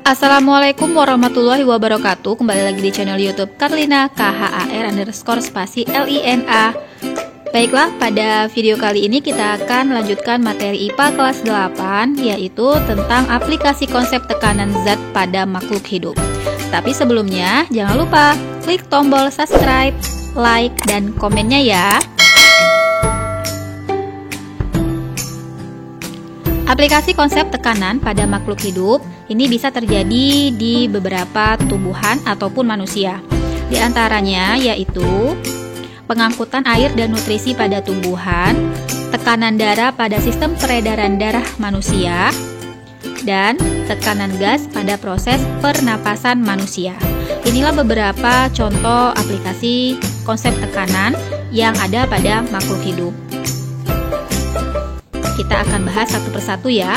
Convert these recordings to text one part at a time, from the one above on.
Assalamualaikum warahmatullahi wabarakatuh. Kembali lagi di channel YouTube Karlina KHAR_LINA. Baiklah, pada video kali ini kita akan lanjutkan materi IPA kelas 8, yaitu tentang aplikasi konsep tekanan zat pada makhluk hidup. Tapi sebelumnya jangan lupa klik tombol subscribe, like, dan komennya ya. Aplikasi konsep tekanan pada makhluk hidup ini bisa terjadi di beberapa tumbuhan ataupun manusia. Di antaranya yaitu pengangkutan air dan nutrisi pada tumbuhan, tekanan darah pada sistem peredaran darah manusia, dan tekanan gas pada proses pernapasan manusia. Inilah beberapa contoh aplikasi konsep tekanan yang ada pada makhluk hidup. Kita akan bahas satu persatu ya.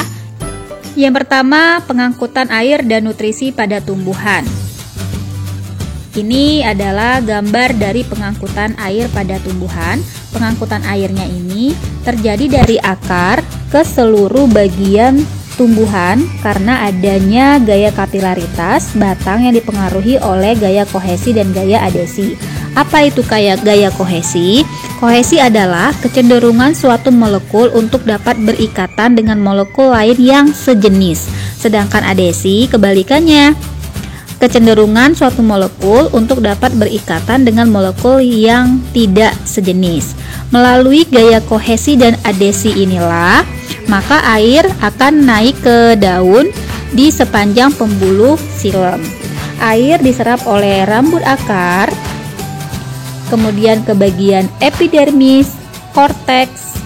Yang pertama, pengangkutan air dan nutrisi pada tumbuhan. Ini adalah gambar dari pengangkutan air pada tumbuhan. Pengangkutan airnya ini terjadi dari akar ke seluruh bagian tumbuhan karena adanya gaya kapilaritas batang yang dipengaruhi oleh gaya kohesi dan gaya adesi. Apa itu gaya kohesi? Kohesi adalah kecenderungan suatu molekul untuk dapat berikatan dengan molekul lain yang sejenis. Sedangkan adesi kebalikannya, kecenderungan suatu molekul untuk dapat berikatan dengan molekul yang tidak sejenis. Melalui gaya kohesi dan adesi inilah, maka air akan naik ke daun di sepanjang pembuluh xilem. Air diserap oleh rambut akar, kemudian ke bagian epidermis, korteks,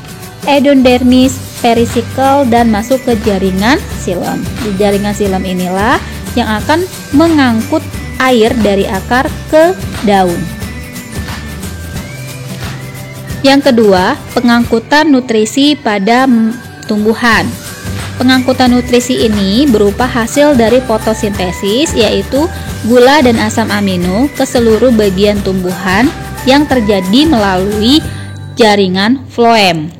endodermis, perisikel, dan masuk ke jaringan xilem. Di jaringan xilem inilah yang akan mengangkut air dari akar ke daun. Yang kedua, pengangkutan nutrisi pada tumbuhan. Pengangkutan nutrisi ini berupa hasil dari fotosintesis, yaitu gula dan asam amino ke seluruh bagian tumbuhan yang terjadi melalui jaringan floem.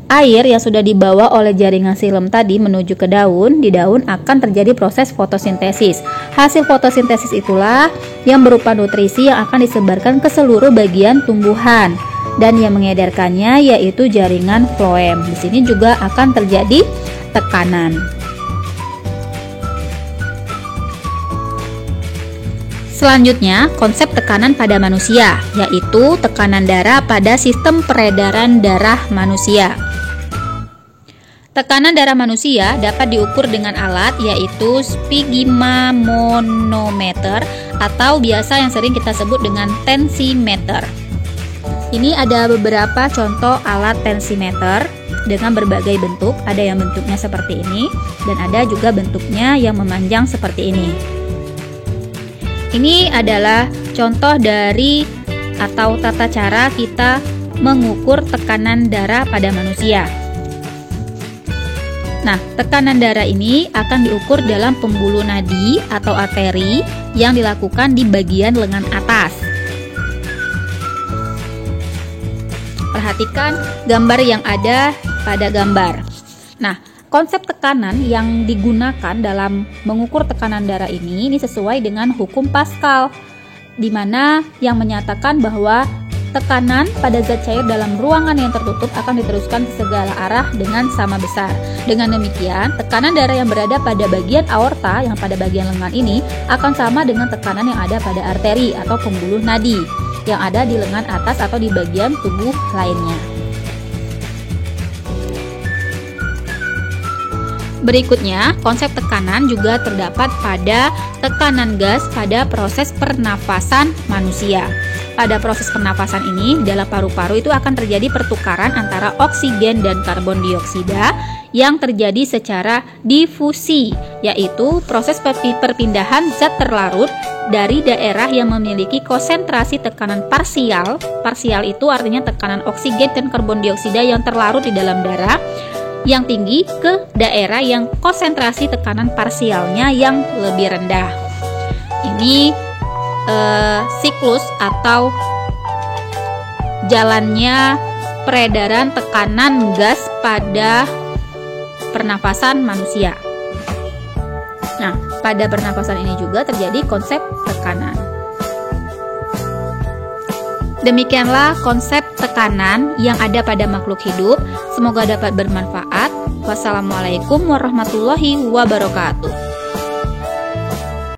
Air yang sudah dibawa oleh jaringan xilem tadi menuju ke daun, di daun akan terjadi proses fotosintesis. Hasil fotosintesis itulah yang berupa nutrisi yang akan disebarkan ke seluruh bagian tumbuhan, dan yang mengedarkannya yaitu jaringan floem. Di sini juga akan terjadi tekanan. Selanjutnya, konsep tekanan pada manusia, yaitu tekanan darah pada sistem peredaran darah manusia. Tekanan darah manusia dapat diukur dengan alat yaitu sphygmomanometer atau biasa yang sering kita sebut dengan tensimeter. Ini ada beberapa contoh alat tensimeter dengan berbagai bentuk. Ada yang bentuknya seperti ini dan ada juga bentuknya yang memanjang seperti ini. Ini adalah contoh dari atau tata cara kita mengukur tekanan darah pada manusia. Nah, tekanan darah ini akan diukur dalam pembuluh nadi atau arteri yang dilakukan di bagian lengan atas. Perhatikan gambar yang ada pada gambar. Nah, konsep tekanan yang digunakan dalam mengukur tekanan darah ini sesuai dengan hukum Pascal, di mana yang menyatakan bahwa tekanan pada zat cair dalam ruangan yang tertutup akan diteruskan ke segala arah dengan sama besar. Dengan demikian, tekanan darah yang berada pada bagian aorta yang pada bagian lengan ini akan sama dengan tekanan yang ada pada arteri atau pembuluh nadi yang ada di lengan atas atau di bagian tubuh lainnya. Berikutnya, konsep tekanan juga terdapat pada tekanan gas pada proses pernafasan manusia. Pada proses pernafasan ini, dalam paru-paru itu akan terjadi pertukaran antara oksigen dan karbon dioksida yang terjadi secara difusi, yaitu proses perpindahan zat terlarut dari daerah yang memiliki konsentrasi tekanan parsial. Parsial itu artinya tekanan oksigen dan karbon dioksida yang terlarut di dalam darah yang tinggi ke daerah yang konsentrasi tekanan parsialnya yang lebih rendah. Ini siklus atau jalannya peredaran tekanan gas pada pernafasan manusia. Nah, pada pernapasan ini juga terjadi konsep tekanan. Demikianlah konsep tekanan yang ada pada makhluk hidup. Semoga dapat bermanfaat. Wassalamualaikum warahmatullahi wabarakatuh.